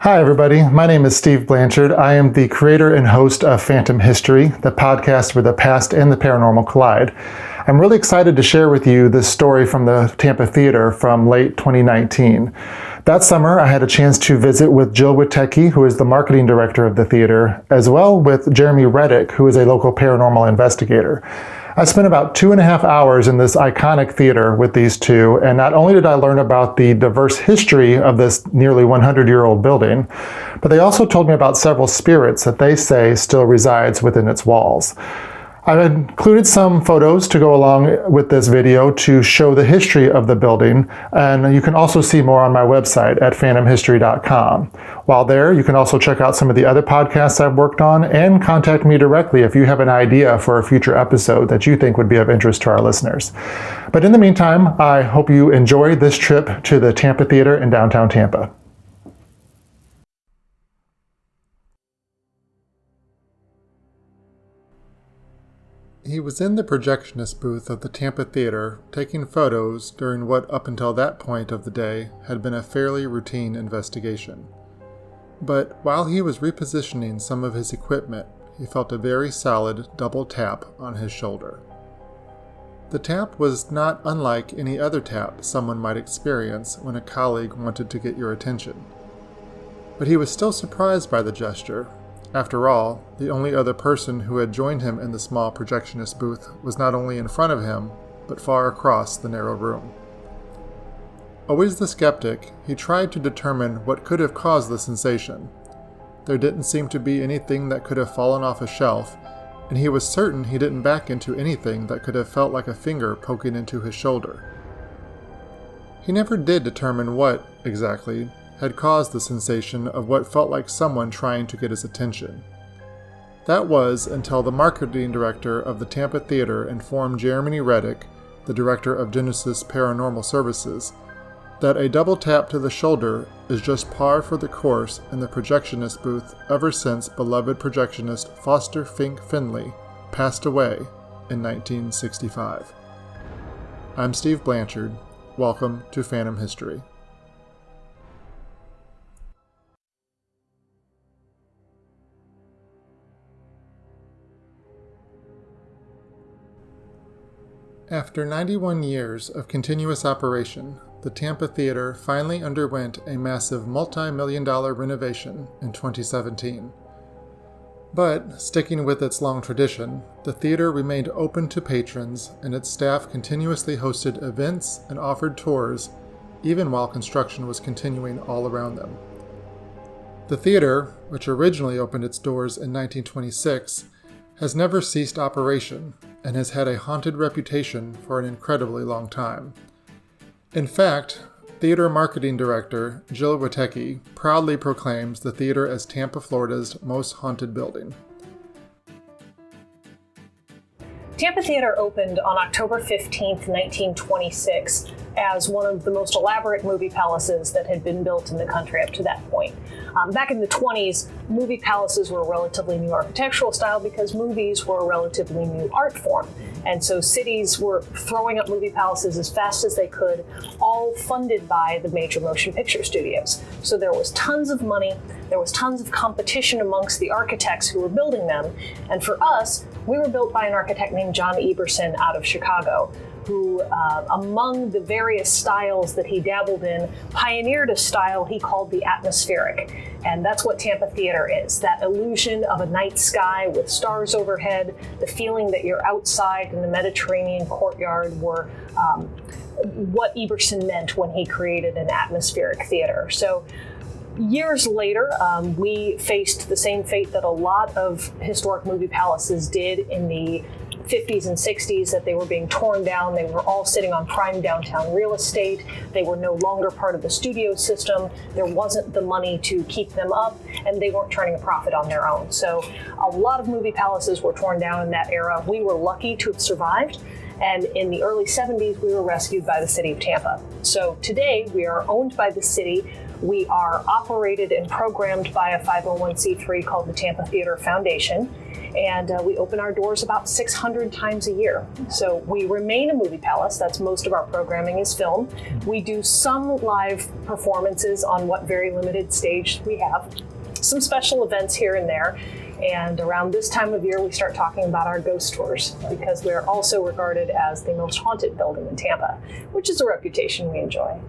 Hi, everybody. My name is Steve Blanchard. I am the creator and host of Phantom History, the podcast where the past and the paranormal collide. I'm really excited to share with you this story from the Tampa Theatre from late 2019. That summer, I had a chance to visit with Jill Witecki, who is the marketing director of the theater, as well with Jeremy Reddick, who is a local paranormal investigator. I spent about 2.5 hours in this iconic theater with these two, and not only did I learn about the diverse history of this nearly 100-year-old building, but they also told me about several spirits that they say still resides within its walls. I've included some photos to go along with this video to show the history of the building, and you can also see more on my website at phantomhistory.com. While there, you can also check out some of the other podcasts I've worked on and contact me directly if you have an idea for a future episode that you think would be of interest to our listeners. But in the meantime, I hope you enjoy this trip to the Tampa Theatre in downtown Tampa. He was in the projectionist booth of the Tampa Theatre taking photos during what up until that point of the day had been a fairly routine investigation. But while he was repositioning some of his equipment, he felt a very solid double tap on his shoulder. The tap was not unlike any other tap someone might experience when a colleague wanted to get your attention. But he was still surprised by the gesture. After all, the only other person who had joined him in the small projectionist booth was not only in front of him, but far across the narrow room. Always the skeptic, he tried to determine what could have caused the sensation. There didn't seem to be anything that could have fallen off a shelf, and he was certain he didn't back into anything that could have felt like a finger poking into his shoulder. He never did determine what, exactly, had caused the sensation of what felt like someone trying to get his attention. That was until the marketing director of the Tampa Theatre informed Jeremy Reddick, the director of Genesis Paranormal Services, that a double tap to the shoulder is just par for the course in the projectionist booth ever since beloved projectionist Foster Fink Finley passed away in 1965. I'm Steve Blanchard. Welcome to Phantom History. After 91 years of continuous operation, the Tampa Theatre finally underwent a massive multi-million-dollar renovation in 2017. But, sticking with its long tradition, the theater remained open to patrons and its staff continuously hosted events and offered tours, even while construction was continuing all around them. The theater, which originally opened its doors in 1926, has never ceased operation and has had a haunted reputation for an incredibly long time. In fact, theater marketing director Jill Witecki proudly proclaims the theater as Tampa, Florida's most haunted building. Tampa Theatre opened on October 15, 1926, as one of the most elaborate movie palaces that had been built in the country up to that point. Back in the 20s, movie palaces were a relatively new architectural style because movies were a relatively new art form. And so cities were throwing up movie palaces as fast as they could, all funded by the major motion picture studios. So there was tons of money, there was tons of competition amongst the architects who were building them. And for us, we were built by an architect named John Eberson out of Chicago, who, among the various styles that he dabbled in, pioneered a style he called the atmospheric. And that's what Tampa Theatre is, that illusion of a night sky with stars overhead, the feeling that you're outside in the Mediterranean courtyard were what Eberson meant when he created an atmospheric theater. So years later, we faced the same fate that a lot of historic movie palaces did in the 50s and 60s, that they were being torn down. They were all sitting on prime downtown real estate. They were no longer part of the studio system. There wasn't the money to keep them up, and they weren't turning a profit on their own. So a lot of movie palaces were torn down in that era. We were lucky to have survived. And in the early 70s, we were rescued by the city of Tampa. So today, we are owned by the city. We are operated and programmed by a 501c3 called the Tampa Theatre Foundation. And we open our doors about 600 times a year. So we remain a movie palace. That's most of our programming is film. We do some live performances on what very limited stage we have, some special events here and there. And around this time of year, we start talking about our ghost tours because we're also regarded as the most haunted building in Tampa, which is a reputation we enjoy.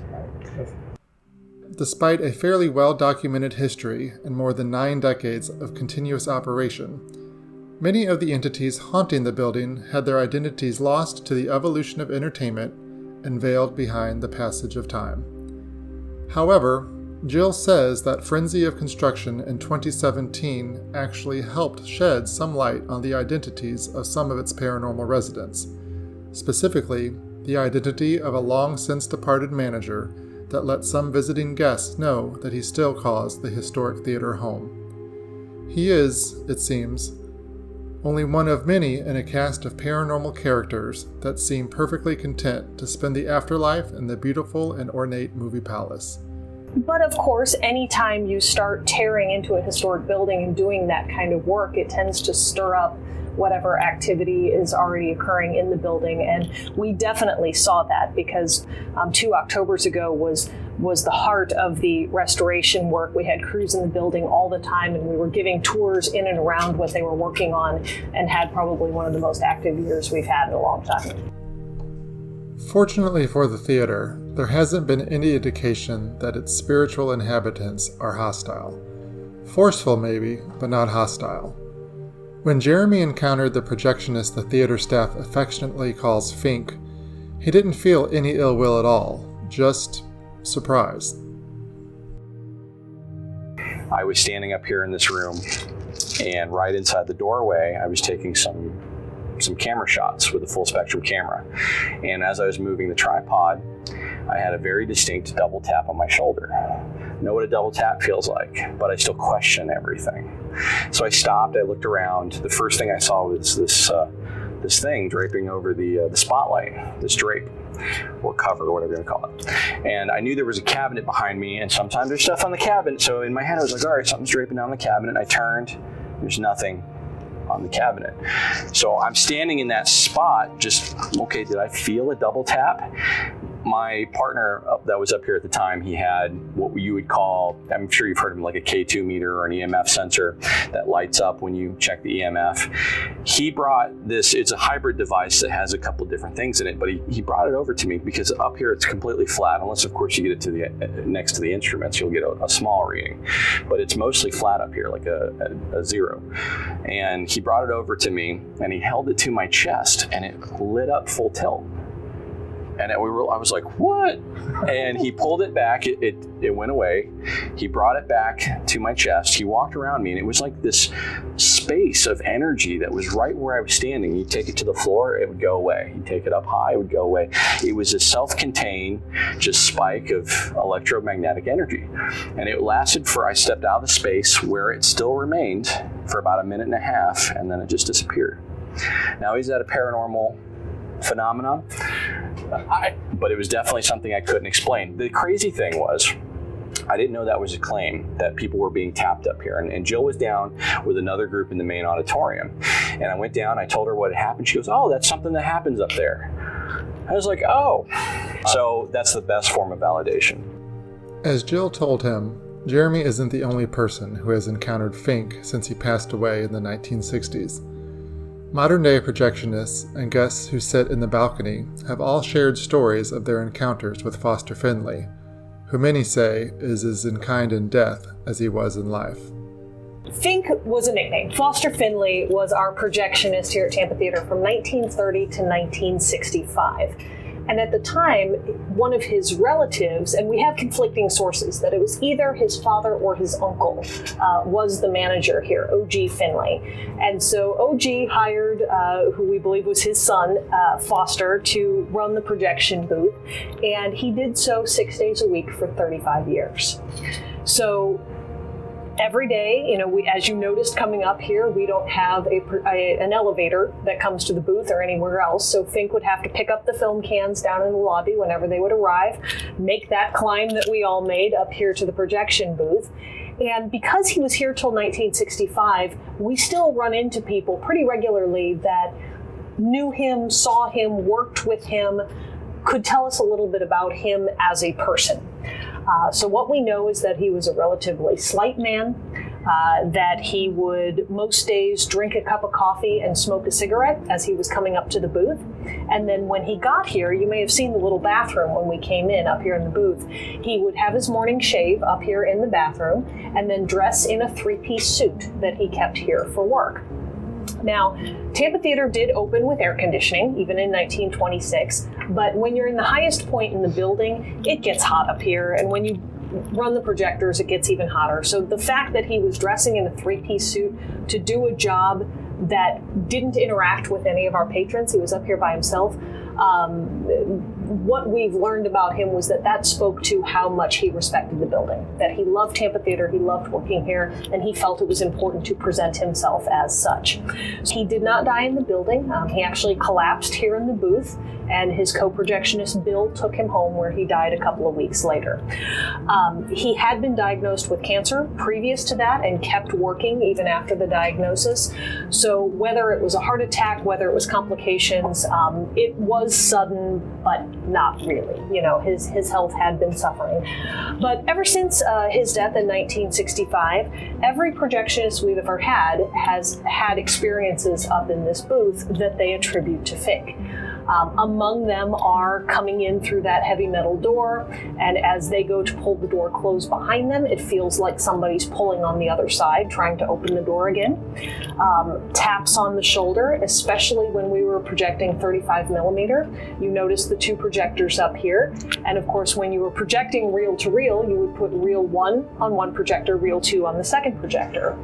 Despite a fairly well-documented history and more than 9 decades of continuous operation, many of the entities haunting the building had their identities lost to the evolution of entertainment and veiled behind the passage of time. However, Jill says that frenzy of construction in 2017 actually helped shed some light on the identities of some of its paranormal residents, specifically the identity of a long-since departed manager that let some visiting guests know that he still calls the historic theater home. He is, it seems, only one of many in a cast of paranormal characters that seem perfectly content to spend the afterlife in the beautiful and ornate movie palace. But of course, anytime you start tearing into a historic building and doing that kind of work, it tends to stir up whatever activity is already occurring in the building. And we definitely saw that because 2 Octobers ago was the heart of the restoration work. We had crews in the building all the time, and we were giving tours in and around what they were working on, and had probably one of the most active years we've had in a long time. Fortunately for the theater, there hasn't been any indication that its spiritual inhabitants are hostile. Forceful maybe, but not hostile. When Jeremy encountered the projectionist the theater staff affectionately calls Fink, he didn't feel any ill will at all, just surprise. I was standing up here in this room, and right inside the doorway, I was taking some camera shots with a full spectrum camera. And as I was moving the tripod, I had a very distinct double tap on my shoulder. I know what a double tap feels like, but I still question everything. So I stopped, I looked around. The first thing I saw was this thing draping over the spotlight, this drape, or cover, or whatever you want to call it. And I knew there was a cabinet behind me, and sometimes there's stuff on the cabinet. So in my head, I was like, all right, something's draping down the cabinet. And I turned, there's nothing on the cabinet. So I'm standing in that spot, just, okay, did I feel a double tap? My partner that was up here at the time, he had what you would call, I'm sure you've heard of him, like a K2 meter or an EMF sensor that lights up when you check the EMF. He brought this, it's a hybrid device that has a couple different things in it, but he brought it over to me because up here it's completely flat, unless of course you get it to the next to the instruments, you'll get a small reading. But it's mostly flat up here, like a 0. And he brought it over to me and he held it to my chest and it lit up full tilt. And I was like, what? And he pulled it back. It went away. He brought it back to my chest. He walked around me, and it was like this space of energy that was right where I was standing. You'd take it to the floor, it would go away. You'd take it up high, it would go away. It was a self-contained just spike of electromagnetic energy. And it lasted I stepped out of the space where it still remained for about 1.5 minutes, and then it just disappeared. Now, is that a paranormal phenomenon? But it was definitely something I couldn't explain. The crazy thing was, I didn't know that was a claim, that people were being tapped up here. And Jill was down with another group in the main auditorium. And I went down, I told her what had happened. She goes, oh, that's something that happens up there. I was like, oh. So that's the best form of validation. As Jill told him, Jeremy isn't the only person who has encountered Fink since he passed away in the 1960s. Modern-day projectionists and guests who sit in the balcony have all shared stories of their encounters with Foster Finley, who many say is as in kind in death as he was in life. Fink was a nickname. Foster Finley was our projectionist here at Tampa Theatre from 1930 to 1965. And at the time, one of his relatives, and we have conflicting sources, that it was either his father or his uncle, was the manager here, O.G. Finley. And so O.G. hired, who we believe was his son, Foster, to run the projection booth. And he did so 6 days a week for 35 years. So Every day, as you noticed coming up here, we don't have an elevator that comes to the booth or anywhere else. So Fink would have to pick up the film cans down in the lobby whenever they would arrive, make that climb that we all made up here to the projection booth. And because he was here till 1965, we still run into people pretty regularly that knew him, saw him, worked with him, could tell us a little bit about him as a person. So what we know is that he was a relatively slight man, that he would most days drink a cup of coffee and smoke a cigarette as he was coming up to the booth. And then when he got here, you may have seen the little bathroom when we came in up here in the booth. He would have his morning shave up here in the bathroom and then dress in a three-piece suit that he kept here for work. Now, Tampa Theatre did open with air conditioning, even in 1926, but when you're in the highest point in the building, it gets hot up here, and when you run the projectors, it gets even hotter. So the fact that he was dressing in a three-piece suit to do a job that didn't interact with any of our patrons, he was up here by himself, what we've learned about him was that spoke to how much he respected the building, that he loved Tampa Theatre, he loved working here, and he felt it was important to present himself as such. He did not die in the building. He actually collapsed here in the booth, and his co-projectionist Bill took him home, where he died a couple of weeks later. He had been diagnosed with cancer previous to that and kept working even after the diagnosis. So whether it was a heart attack, whether it was complications, it was sudden, but not really. His health had been suffering. But ever since his death in 1965, every projectionist we've ever had has had experiences up in this booth that they attribute to Fink. Among them are coming in through that heavy metal door, and as they go to pull the door closed behind them, it feels like somebody's pulling on the other side, trying to open the door again. Taps on the shoulder, especially when we were projecting 35 millimeter. You notice the two projectors up here, and of course when you were projecting reel to reel, you would put reel 1 on one projector, reel 2 on the second projector.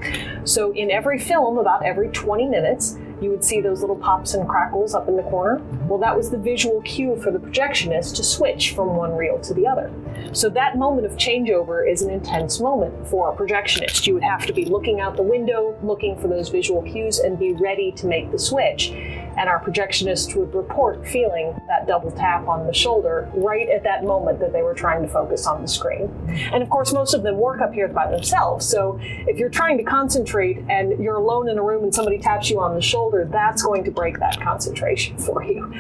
So in every film, about every 20 minutes, you would see those little pops and crackles up in the corner. Well, that was the visual cue for the projectionist to switch from one reel to the other. So that moment of changeover is an intense moment for a projectionist. You would have to be looking out the window, looking for those visual cues, and be ready to make the switch. And our projectionist would report feeling that double tap on the shoulder right at that moment that they were trying to focus on the screen. And of course, most of them work up here by themselves. So if you're trying to concentrate and you're alone in a room and somebody taps you on the shoulder, that's going to break that concentration for you.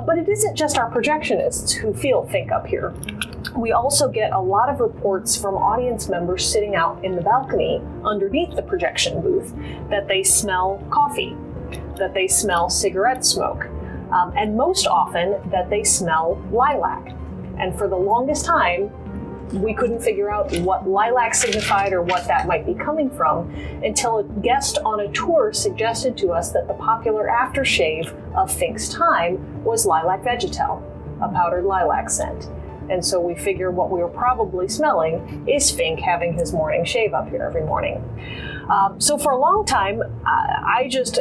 But it isn't just our projectionists who feel Fink up here. We also get a lot of reports from audience members sitting out in the balcony underneath the projection booth that they smell coffee, that they smell cigarette smoke, and most often that they smell lilac. And for the longest time, we couldn't figure out what lilac signified or what that might be coming from until a guest on a tour suggested to us that the popular aftershave of Fink's time was lilac vegetal, a powdered lilac scent. And so we figure what we were probably smelling is Fink having his morning shave up here every morning. So for a long time, I just,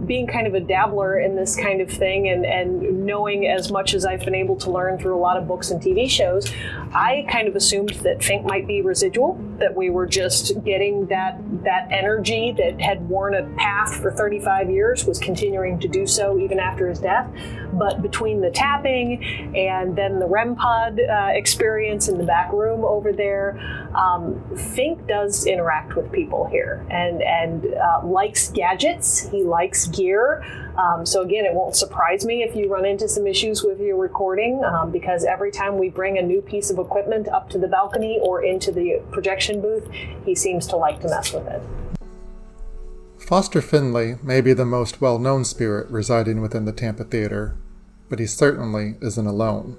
being kind of a dabbler in this kind of thing and knowing as much as I've been able to learn through a lot of books and TV shows, I kind of assumed that Fink might be residual, that we were just getting that energy that had worn a path for 35 years was continuing to do so even after his death. But between the tapping and then the REM pod experience in the back room over there, Fink does interact with people here and likes gadgets. He likes gear. So again, it won't surprise me if you run into some issues with your recording, because every time we bring a new piece of equipment up to the balcony or into the projection booth, he seems to like to mess with it. Foster Finley may be the most well-known spirit residing within the Tampa Theatre, but he certainly isn't alone.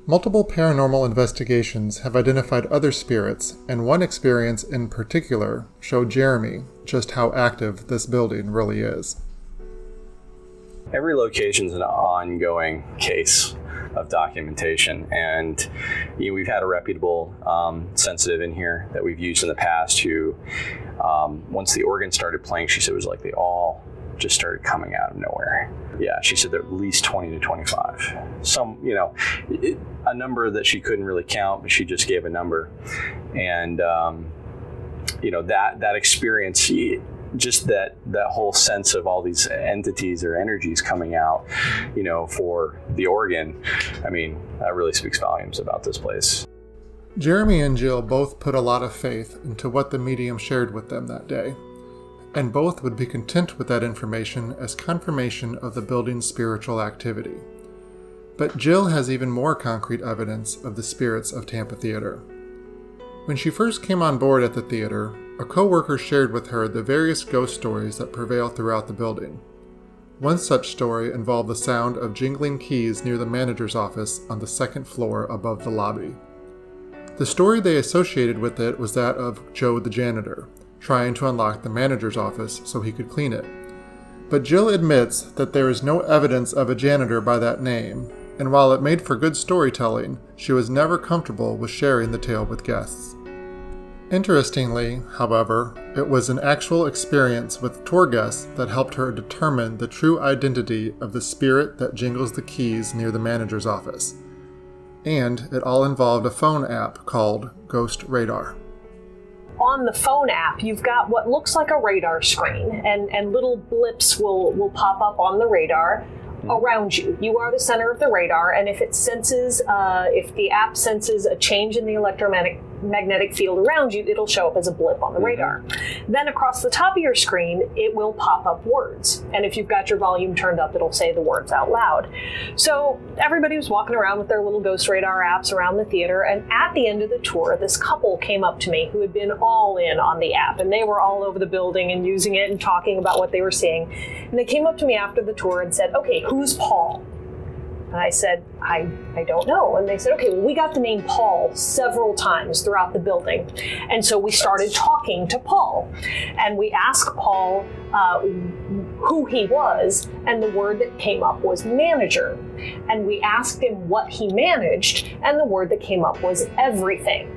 Multiple paranormal investigations have identified other spirits, and one experience in particular showed Jeremy just how active this building really is. Every location is an ongoing case of documentation, and we've had a reputable sensitive in here that we've used in the past who, once the organ started playing, she said it was like they all just started coming out of nowhere. Yeah, she said there were at least 20 to 25. Some, a number that she couldn't really count, but she just gave a number. And that experience, just that whole sense of all these entities or energies coming out, for the organ, that really speaks volumes about this place. Jeremy and Jill both put a lot of faith into what the medium shared with them that day, and both would be content with that information as confirmation of the building's spiritual activity. But Jill has even more concrete evidence of the spirits of Tampa Theatre. When she first came on board at the theater, a co-worker shared with her the various ghost stories that prevail throughout the building. One such story involved the sound of jingling keys near the manager's office on the second floor above the lobby. The story they associated with it was that of Joe the janitor, trying to unlock the manager's office so he could clean it. But Jill admits that there is no evidence of a janitor by that name, and while it made for good storytelling, she was never comfortable with sharing the tale with guests. Interestingly, however, it was an actual experience with tour guests that helped her determine the true identity of the spirit that jingles the keys near the manager's office. And it all involved a phone app called Ghost Radar. On the phone app, you've got what looks like a radar screen, and little blips will pop up on the radar around you. You are the center of the radar, and if the app senses a change in the electromagnetic field around you, it'll show up as a blip on the radar. Then across the top of your screen, it will pop up words, and if you've got your volume turned up, it'll say the words out loud. So everybody was walking around with their little Ghost Radar apps around the theater, and at the end of the tour, this couple came up to me who had been all in on the app, and they were all over the building and using it and talking about what they were seeing. And they came up to me after the tour and said, "Okay, who's Paul?" And I said, I don't know. And they said, "Okay, well, we got the name Paul several times throughout the building." And so we started talking to Paul. And we asked Paul who he was, and the word that came up was manager. And we asked him what he managed, and the word that came up was everything.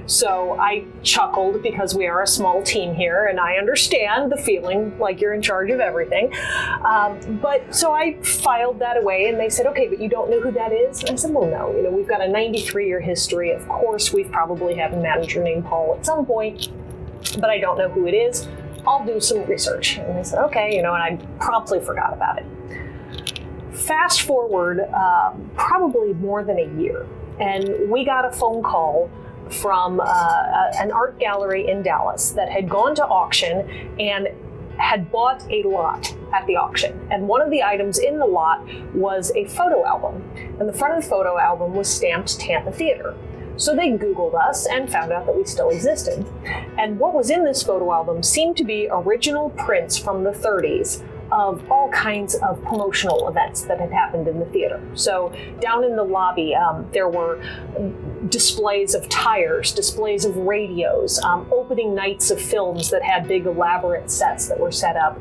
So I chuckled because we are a small team here, and I understand the feeling like you're in charge of everything. But so I filed that away, and they said, "Okay, but you don't know who that is?" And I said, "Well, no. We've got a 93-year history. Of course, we've probably had a manager named Paul at some point, but I don't know who it is. I'll do some research." And they said, "Okay," and I promptly forgot about it. Fast forward probably more than a year, and we got a phone call from an art gallery in Dallas that had gone to auction and had bought a lot at the auction. And one of the items in the lot was a photo album. And the front of the photo album was stamped Tampa Theatre. So they Googled us and found out that we still existed. And what was in this photo album seemed to be original prints from the 30s of all kinds of promotional events that had happened in the theater. So down in the lobby, there were displays of tires, displays of radios, opening nights of films that had big elaborate sets that were set up.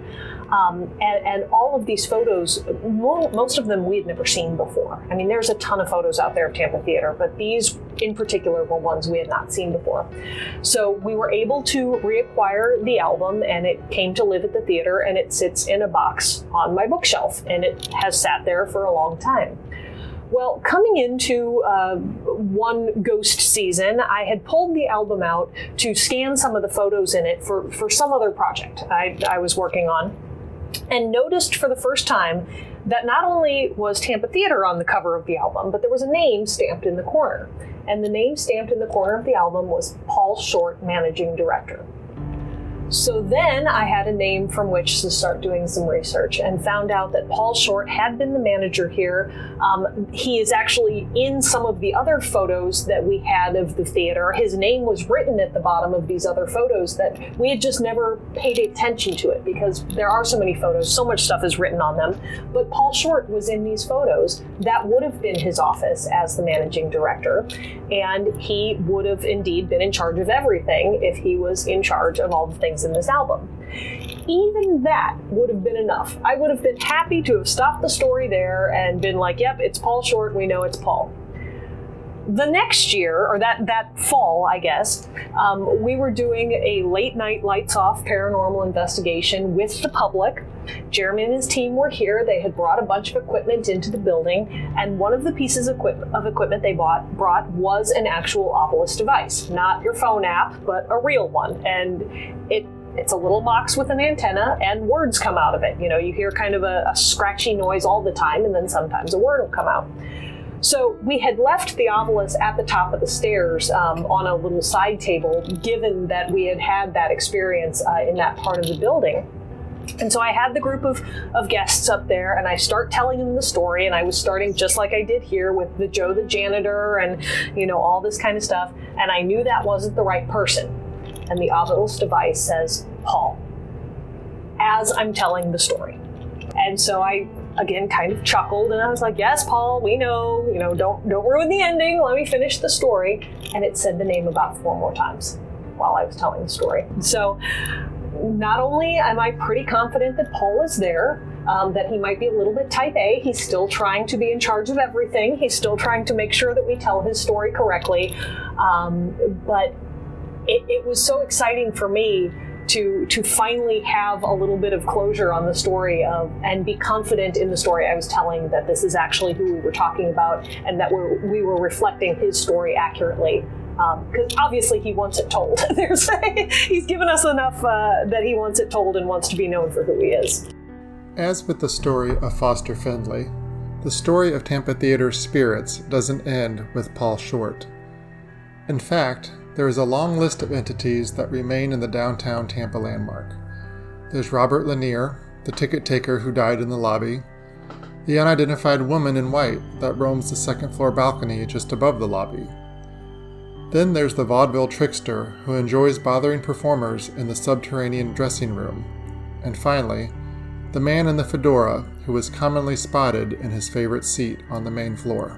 And all of these photos, most of them we had never seen before. I mean, there's a ton of photos out there of Tampa Theatre, but these in particular were ones we had not seen before. So we were able to reacquire the album, and it came to live at the theater, and it sits in a box on my bookshelf, and it has sat there for a long time. Well, coming into one ghost season, I had pulled the album out to scan some of the photos in it for some other project I was working on, and noticed for the first time that not only was Tampa Theatre on the cover of the album, but there was a name stamped in the corner. And the name stamped in the corner of the album was Paul Short, Managing Director. So then I had a name from which to start doing some research, and found out that Paul Short had been the manager here. He is actually in some of the other photos that we had of the theater. His name was written at the bottom of these other photos that we had just never paid attention to it, because there are so many photos, so much stuff is written on them. But Paul Short was in these photos. That would have been his office as the managing director, and he would have indeed been in charge of everything if he was in charge of all the things in this album. Even that would have been enough. I would have been happy to have stopped the story there and been like, "Yep, it's Paul Short, we know it's Paul." The next year, or that fall, I guess, we were doing a late night lights off paranormal investigation with the public. Jeremy and his team were here. They had brought a bunch of equipment into the building, and one of the pieces of equipment they brought was an actual Ovilus device. Not your phone app, but a real one. And it's a little box with an antenna, and words come out of it. You know, you hear kind of a scratchy noise all the time, and then sometimes a word will come out. So we had left the Ovilus at the top of the stairs on a little side table, given that we had had that experience in that part of the building. And so I had the group of guests up there, and I start telling them the story, and I was starting just like I did here with the Joe the janitor and, you know, all this kind of stuff. And I knew that wasn't the right person. And the Ovilus device says, Paul, as I'm telling the story. And so I, again, kind of chuckled, and I was like, yes, Paul, we know, you know, don't ruin the ending. Let me finish the story. And it said the name about 4 more times while I was telling the story. So not only am I pretty confident that Paul is there, that he might be a little bit type A, he's still trying to be in charge of everything. He's still trying to make sure that we tell his story correctly. But it was so exciting for me to finally have a little bit of closure on the story and be confident in the story I was telling, that this is actually who we were talking about, and that we were reflecting his story accurately. Because obviously he wants it told. He's given us enough that he wants it told and wants to be known for who he is. As with the story of Foster Findlay, the story of Tampa Theatre's spirits doesn't end with Paul Short. In fact, there is a long list of entities that remain in the downtown Tampa landmark. There's Robert Lanier, the ticket taker who died in the lobby, the unidentified woman in white that roams the second-floor balcony just above the lobby. Then there's the vaudeville trickster who enjoys bothering performers in the subterranean dressing room. And finally, the man in the fedora who is commonly spotted in his favorite seat on the main floor.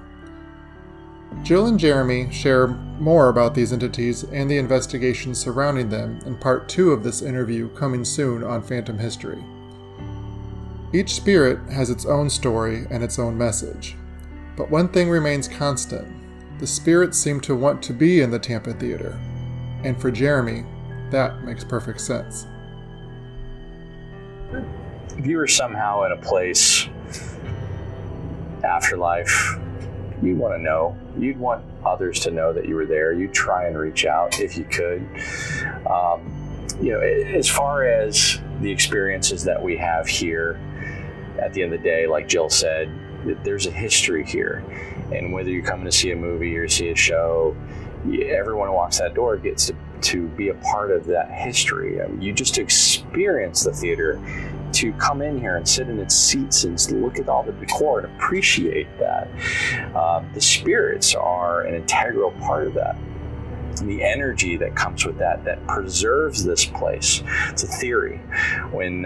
Jill and Jeremy share more about these entities and the investigations surrounding them in part 2 of this interview, coming soon on Phantom History. Each spirit has its own story and its own message, but one thing remains constant. The spirits seem to want to be in the Tampa Theater, and for Jeremy, that makes perfect sense. If you were somehow in a place, afterlife, you'd want to know. You'd want others to know that you were there. You'd try and reach out if you could. As far as the experiences that we have here, at the end of the day, like Jill said, there's a history here. And whether you're coming to see a movie or see a show, everyone who walks that door gets to be a part of that history. I mean, you just experience the theater. To come in here and sit in its seats and look at all the decor and appreciate that. The spirits are an integral part of that. And the energy that comes with that preserves this place. It's a theory. When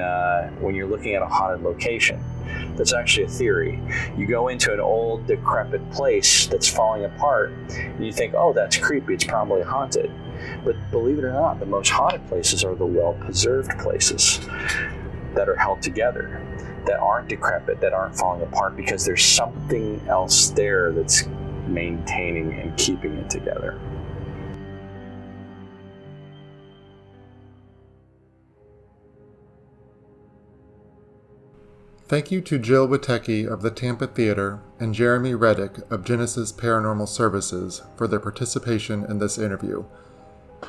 you're looking at a haunted location, that's actually a theory. You go into an old, decrepit place that's falling apart, and you think, oh, that's creepy, it's probably haunted. But believe it or not, the most haunted places are the well-preserved places that are held together, that aren't decrepit, that aren't falling apart, because there's something else there that's maintaining and keeping it together. Thank you to Jill Witecki of the Tampa Theatre and Jeremy Reddick of Genesis Paranormal Services for their participation in this interview.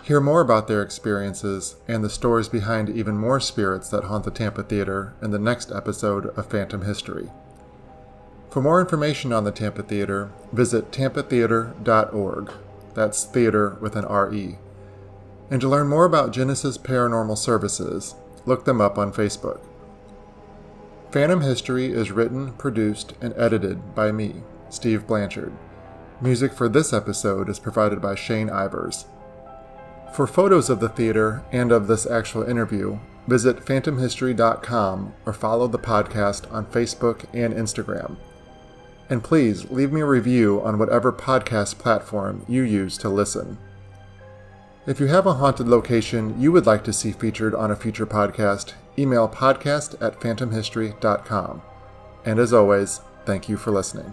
Hear more about their experiences and the stories behind even more spirits that haunt the Tampa Theatre in the next episode of Phantom History. For more information on the Tampa Theatre, visit tampatheater.org. That's theater with an R-E. And to learn more about Genesis Paranormal Services, look them up on Facebook. Phantom History is written, produced, and edited by me, Steve Blanchard. Music for this episode is provided by Shane Ivers. For photos of the theater and of this actual interview, visit phantomhistory.com or follow the podcast on Facebook and Instagram. And please leave me a review on whatever podcast platform you use to listen. If you have a haunted location you would like to see featured on a future podcast, email podcast@phantomhistory.com. And as always, thank you for listening.